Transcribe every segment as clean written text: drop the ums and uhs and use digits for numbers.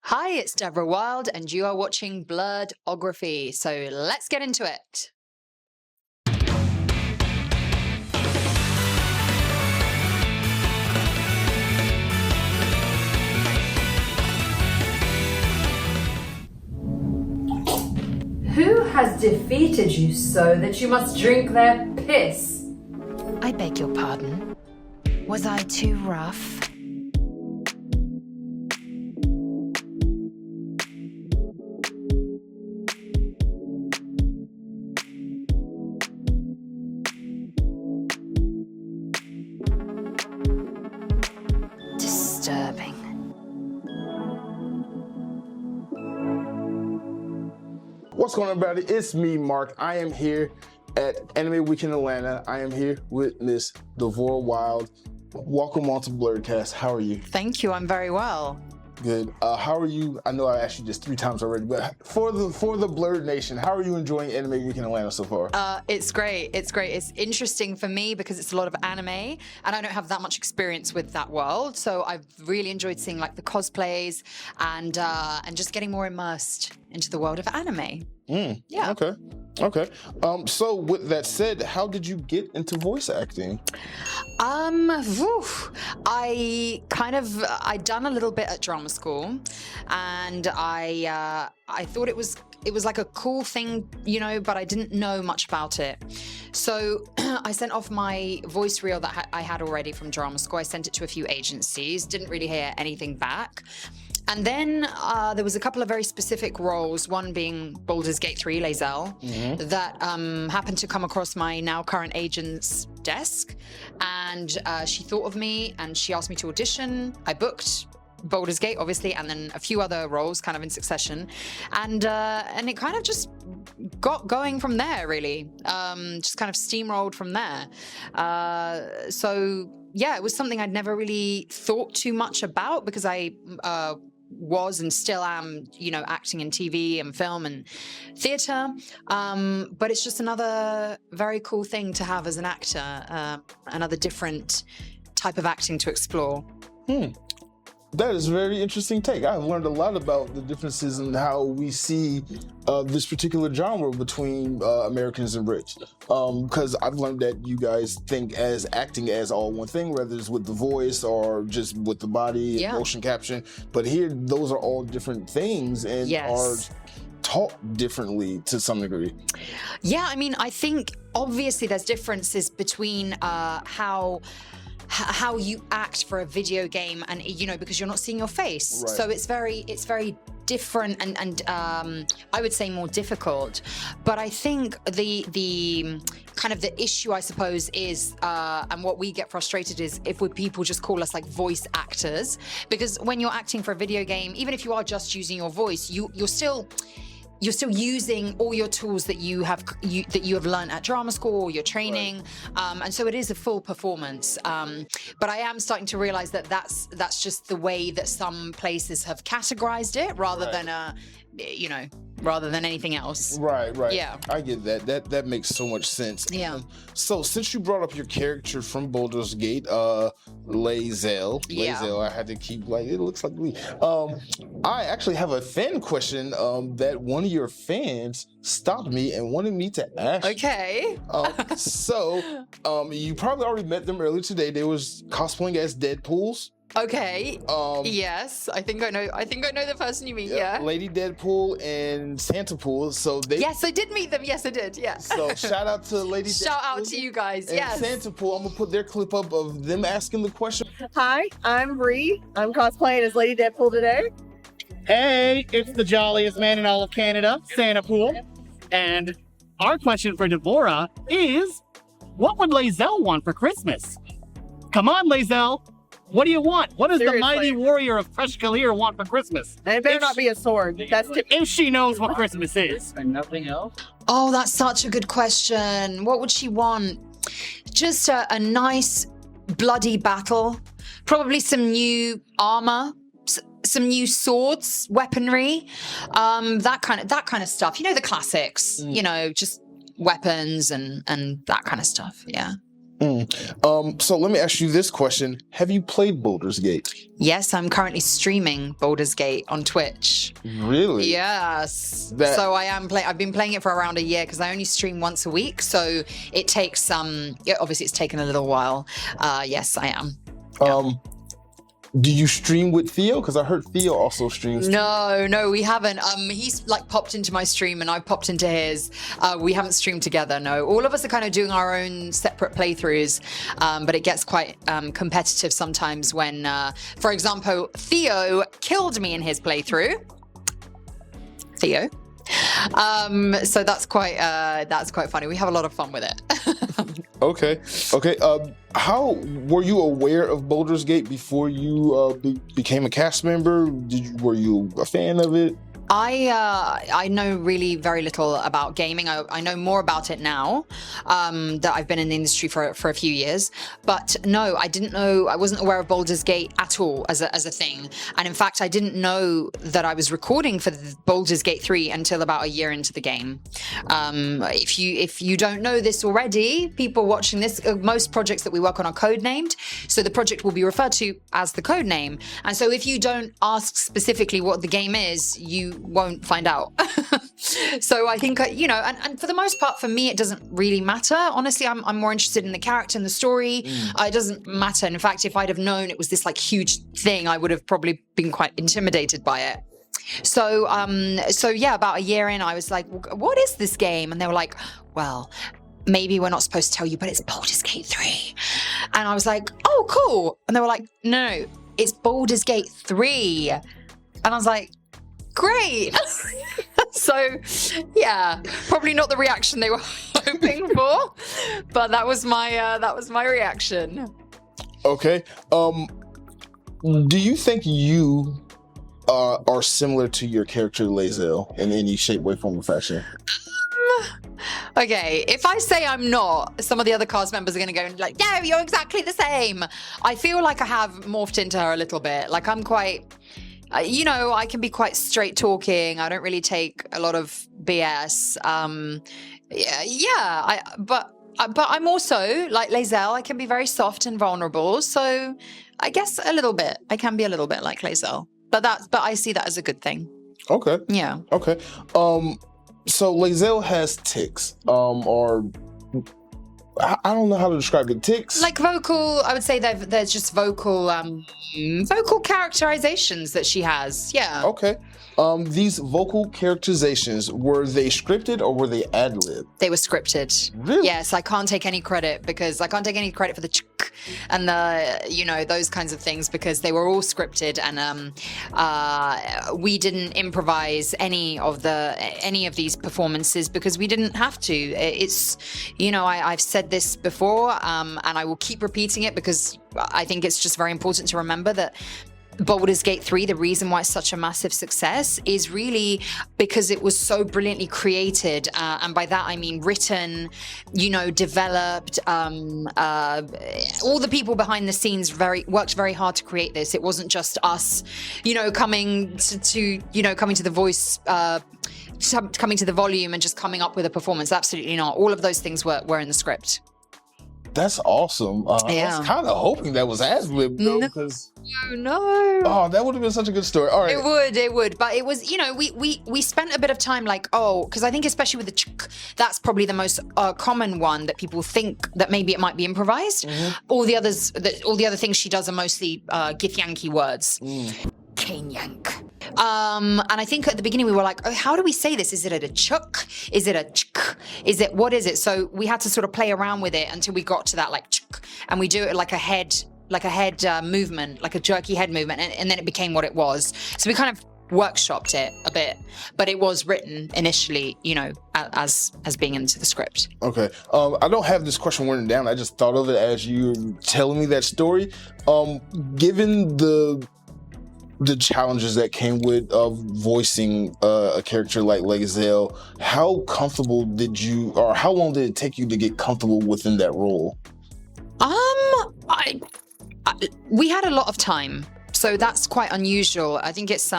Hi, it's Devora Wilde, and you are watching Blerdography. So let's get into it. Who has defeated you so that you must drink their piss? I beg your pardon. Was I too rough? Disturbing. What's going on, everybody? It's me, Mark. I am here at Anime Week in Atlanta. I am here with Miss Devora Wilde. Welcome on to Blerdcast. How are you? Thank you. I'm very well. Good. How are you? I know I asked you this 3 times already, but for the Blerd Nation, how are you enjoying Anime Week in Atlanta so far? It's great. It's great. It's interesting for me because it's a lot of anime, and I don't have that much experience with that world. So I've really enjoyed seeing like the cosplays and just getting more immersed into the world of anime. Yeah. Okay. So with that said, how did you get into voice acting? I'd done a little bit at drama school, and I thought it was like a cool thing, you know, but I didn't know much about it. So I sent off my voice reel that I had already from drama school. I sent it to a few agencies, didn't really hear anything back. And then there was a couple of very specific roles, one being Baldur's Gate 3, Lae'zel, that happened to come across my now current agent's desk. And she thought of me and she asked me to audition. I booked Baldur's Gate, obviously, and then a few other roles kind of in succession. And it kind of just got going from there, really. Just kind of steamrolled from there. So, yeah, it was something I'd never really thought too much about because I was and still am, you know, acting in TV and film and theatre. But it's just another very cool thing to have as an actor, another different type of acting to explore. That is a very interesting take. I've learned a lot about the differences in how we see this particular genre between Americans and Brits. Because I've learned that you guys think as acting as all one thing, whether it's with the voice or just with the body, motion caption. But here, those are all different things and are taught differently to some degree. Yeah, I mean, I think obviously there's differences between how you act for a video game, and you know, because you're not seeing your face, so it's very different and I would say more difficult. But I think the kind of the issue, I suppose, is and what we get frustrated is if people just call us like voice actors, because when you're acting for a video game, even if you are just using your voice, you're still using all your tools that you have learned at drama school or your training, and so it is a full performance. But I am starting to realize that that's just the way that some places have categorized it, rather than rather than anything else. Right. Yeah, I get that. That makes so much sense. Yeah. So since you brought up your character from Baldur's Gate, Lae'zel, I had to keep like it looks like me. I actually have a fan question that one of your fans stopped me and wanted me to ask. Okay. So you probably already met them earlier today. They was cosplaying as Deadpools. Okay. Yes, I think I know the person you mean. Yeah. Lady Deadpool and Santa Pool. So they. Yes, I did meet them. Yes, I did. Yeah. So shout out to Lady Deadpool. Shout out to you guys. And yes. Santa Pool. I'm gonna put their clip up of them asking the question. Hi, I'm Bree. I'm cosplaying as Lady Deadpool today. Hey, it's the jolliest man in all of Canada, Santa Pool. And our question for Devora is, what would Lae'zel want for Christmas? Come on, Lae'zel. What do you want? What does the mighty warrior of Freshkalir want for Christmas? And it better not be a sword. That's if she knows what Christmas is. And nothing else? Oh, that's such a good question. What would she want? Just a nice bloody battle. Probably some new armor. Some new swords, weaponry, that kind of stuff. You know, the classics. You know, just weapons and that kind of stuff. Yeah. So let me ask you this question. Have you played Baldur's Gate? Yes, I'm currently streaming Baldur's Gate on Twitch. Really? Yes. So I am I've been playing it for around a year because I only stream once a week. So it takes obviously it's taken a little while. Yes, I am. Do you stream with Theo? Because I heard Theo also streams. No, we haven't. He's like popped into my stream and I popped into his. We haven't streamed together, no. All of us are kind of doing our own separate playthroughs, but it gets quite competitive sometimes when, for example, Theo killed me in his playthrough. Theo. So that's quite funny. We have a lot of fun with it. Okay. How were you aware of Baldur's Gate before you became a cast member? Were you a fan of it? I know really very little about gaming. I know more about it now that I've been in the industry for a few years. But no, I didn't know. I wasn't aware of Baldur's Gate at all as a thing. And in fact, I didn't know that I was recording for Baldur's Gate 3 until about a year into the game. If you don't know this already, people watching this, most projects that we work on are code named. So the project will be referred to as the code name. And so if you don't ask specifically what the game is, you won't find out. So I think, and for the most part, for me, it doesn't really matter. Honestly, I'm more interested in the character and the story. It doesn't matter. In fact, if I'd have known it was this like huge thing, I would have probably been quite intimidated by it. So yeah, about a year in, I was like, what is this game? And they were like, well, maybe we're not supposed to tell you, but it's Baldur's Gate 3. And I was like, oh, cool. And they were like, no, it's Baldur's Gate 3. And I was like, great. So yeah, probably not the reaction they were hoping for, but that was my reaction. Okay. Do you think you are similar to your character Lae'zel in any shape, way, form, or fashion? Okay, if I say I'm not, some of the other cast members are going to go like, yeah, you're exactly the same. I feel like I have morphed into her a little bit. Like I'm quite... I can be quite straight talking. I don't really take a lot of BS. But I'm also like Lae'zel. I can be very soft and vulnerable. So I guess a little bit. I can be a little bit like Lae'zel. But I see that as a good thing. Okay. Yeah. Okay. So Lae'zel has tics. Or I don't know how to describe it. Tics? Like vocal, I would say there's just vocal characterizations that she has. Yeah. Okay. These vocal characterizations, were they scripted or were they ad-lib? They were scripted. Really? Yes, I can't take any credit because I can't take any credit for the and the, those kinds of things because they were all scripted and we didn't improvise any of these performances because we didn't have to. It's, I've said this before and I will keep repeating it because I think it's just very important to remember that Baldur's Gate 3, the reason why it's such a massive success is really because it was so brilliantly created. And by that, I mean written, developed. All the people behind the scenes worked very hard to create this. It wasn't just us, coming to the voice, coming to the volume and just coming up with a performance. Absolutely not. All of those things were in the script. That's awesome. Yeah. I was kind of hoping that was ad-lib, though, because... No. Oh, that would have been such a good story. All right. It would. But it was, we spent a bit of time like, because I think especially with the that's probably the most common one that people think that maybe it might be improvised. Mm-hmm. All the other things she does are mostly Githyanki words. Yank. And I think at the beginning we were like, oh, how do we say this? Is it a chuk? Is it a chk? What is it? So we had to sort of play around with it until we got to that like chuk, and we do it like a head movement, like a jerky head movement, and then it became what it was. So we kind of workshopped it a bit, but it was written initially, as being into the script. Okay. I don't have this question written down. I just thought of it as you were telling me that story. Given the challenges that came with voicing a character like Lae'zel, how comfortable how long did it take you to get comfortable within that role? We had a lot of time, so that's quite unusual. I think it's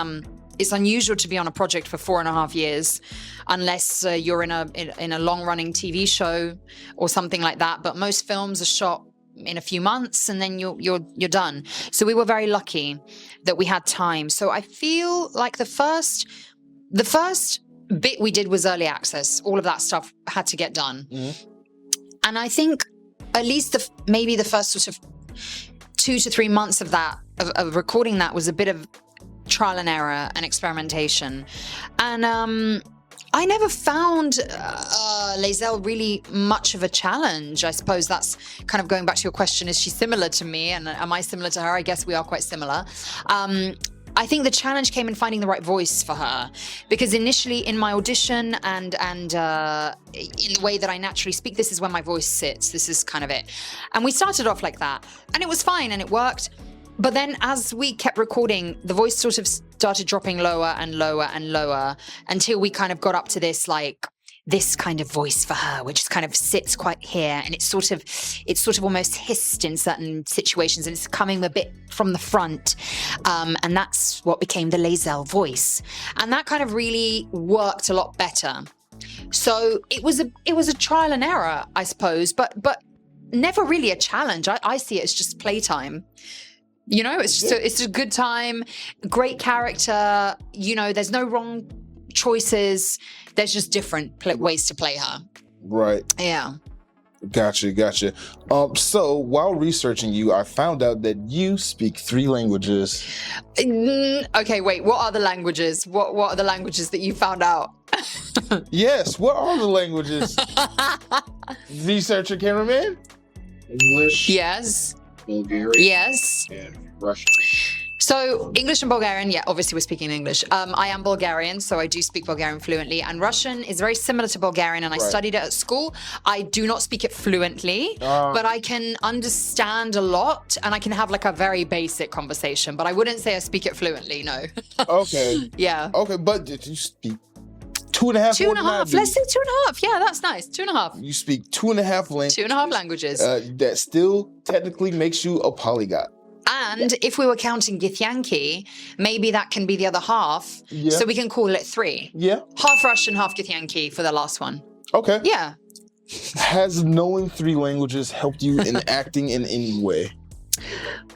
it's unusual to be on a project for 4.5 years, unless you're in a long-running TV show or something like that. But most films are shot in a few months, and then you're done. So we were very lucky that we had time. So I feel like the first bit we did was early access. All of that stuff had to get done, and I think at least maybe the first sort of 2 to 3 months of that of recording that was a bit of trial and error and experimentation. And I never found Lae'zel really much of a challenge. I suppose that's kind of going back to your question, is she similar to me and am I similar to her? I guess we are quite similar. I think the challenge came in finding the right voice for her, because initially in my audition and in the way that I naturally speak, this is where my voice sits. This is kind of it. And we started off like that, and it was fine and it worked. But then as we kept recording, the voice sort of started dropping lower and lower and lower until we kind of got up to this kind of voice for her, which kind of sits quite here, and it's sort of almost hissed in certain situations, and it's coming a bit from the front, and that's what became the Lae'zel voice, and that kind of really worked a lot better. So it was a trial and error, I suppose, but never really a challenge. I see it as just playtime. You know, it's just it's a good time, great character. You know, there's no wrong choices. There's just different ways to play her. Right. Yeah. Gotcha. So while researching you, I found out that you speak 3 languages. Okay, wait. What are the languages? What are the languages that you found out? Yes. What are the languages? Researcher cameraman. English, Yes. Bulgarian, Yes. and Russian. So English and Bulgarian, yeah, obviously we're speaking English. I am Bulgarian, so I do speak Bulgarian fluently. And Russian is very similar to Bulgarian, and I studied it at school. I do not speak it fluently, but I can understand a lot, and I can have like a very basic conversation. But I wouldn't say I speak it fluently, no. Okay. Yeah. Okay, but did you speak 2.5? 2.5. Let's say 2.5. Yeah, that's nice. 2.5. You speak 2.5 languages. 2.5 languages. That still technically makes you a polyglot. And if we were counting Githyanki, maybe that can be the other half. Yeah. So we can call it 3. Yeah. Half Russian, half Githyanki for the last one. Okay. Yeah. Has knowing 3 languages helped you in acting in any way?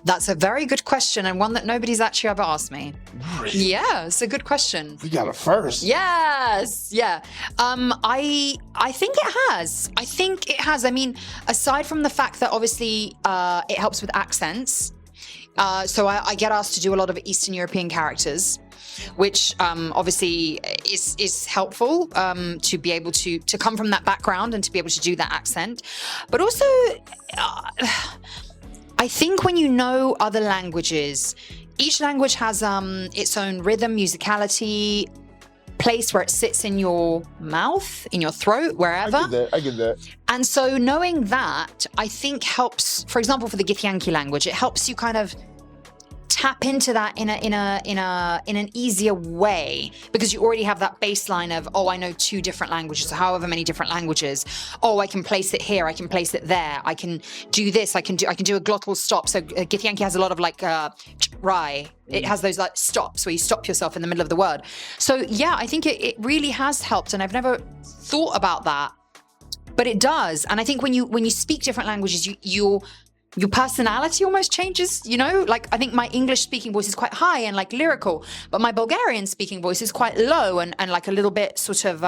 That's a very good question, and one that nobody's actually ever asked me. Really? Yeah, it's a good question. We got a first. Yes, yeah. I think it has. I mean, aside from the fact that obviously it helps with accents, so I get asked to do a lot of Eastern European characters, which obviously is helpful to be able to come from that background and to be able to do that accent. But also, I think when you know other languages, each language has its own rhythm, musicality, place where it sits in your mouth, in your throat, wherever. I get that. And so knowing that, I think helps, for example, for the Githyanki language, it helps you kind of tap into that in an easier way, because you already have that baseline of, oh, I know 2 different languages, however many different languages. Oh, I can place it here, I can place it there, I can do this, I can do a glottal stop. So Githyanki has a lot of like rai. It has those like stops where you stop yourself in the middle of the word. So yeah, I think it really has helped, and I've never thought about that, but it does. And I think when you speak different languages, your personality almost changes, you know? Like, I think my English speaking voice is quite high and like lyrical, but my Bulgarian speaking voice is quite low and like a little bit sort of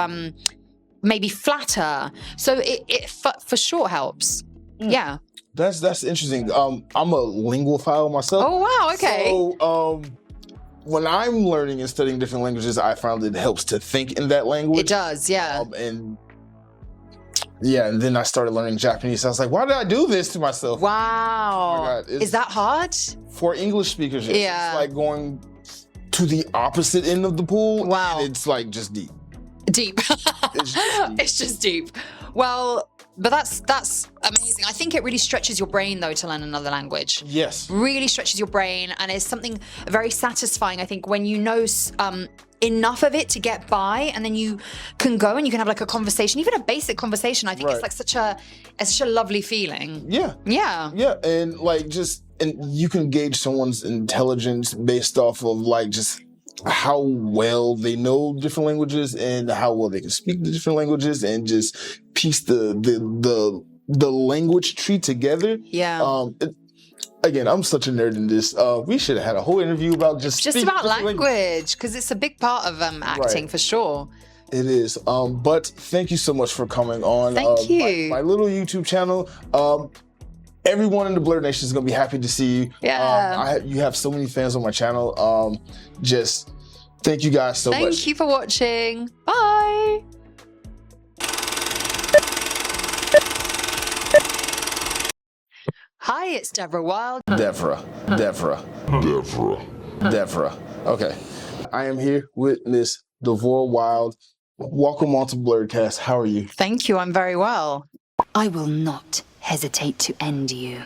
maybe flatter. So it for sure helps. Yeah. That's interesting. I'm a linguophile myself. Oh, wow. Okay. So, when I'm learning and studying different languages, I found it helps to think in that language. It does, yeah. And then I started learning Japanese. I was like, why did I do this to myself? Wow. Oh my God, is that hard? For English speakers, yes. Yeah. It's like going to the opposite end of the pool. Wow. And it's like just deep. Deep. It's just deep. It's just deep. Well, but that's amazing. I think it really stretches your brain, though, to learn another language. Yes. Really stretches your brain, and it's something very satisfying, I think, when you know enough of it to get by, and then you can go and you can have like a conversation, even a basic conversation. I think it's like such a lovely feeling. Yeah. Yeah. Yeah, and like and you can gauge someone's intelligence based off of like just how well they know different languages and how well they can speak the different languages and just piece the language tree together. Yeah. Again, I'm such a nerd in this. We should have had a whole interview about just about language, because it's a big part of acting, for sure. It is. But thank you so much for coming on. Thank you. My little YouTube channel. Everyone in the Blerd Nation is going to be happy to see you. Yeah. You have so many fans on my channel. Just thank you guys so much. Thank you for watching. Bye. Hi, it's Devora Wilde. Devora. Okay. I am here with Miss Devora Wilde. Welcome on to Blerdcast. How are you? Thank you. I'm very well. I will not hesitate to end you.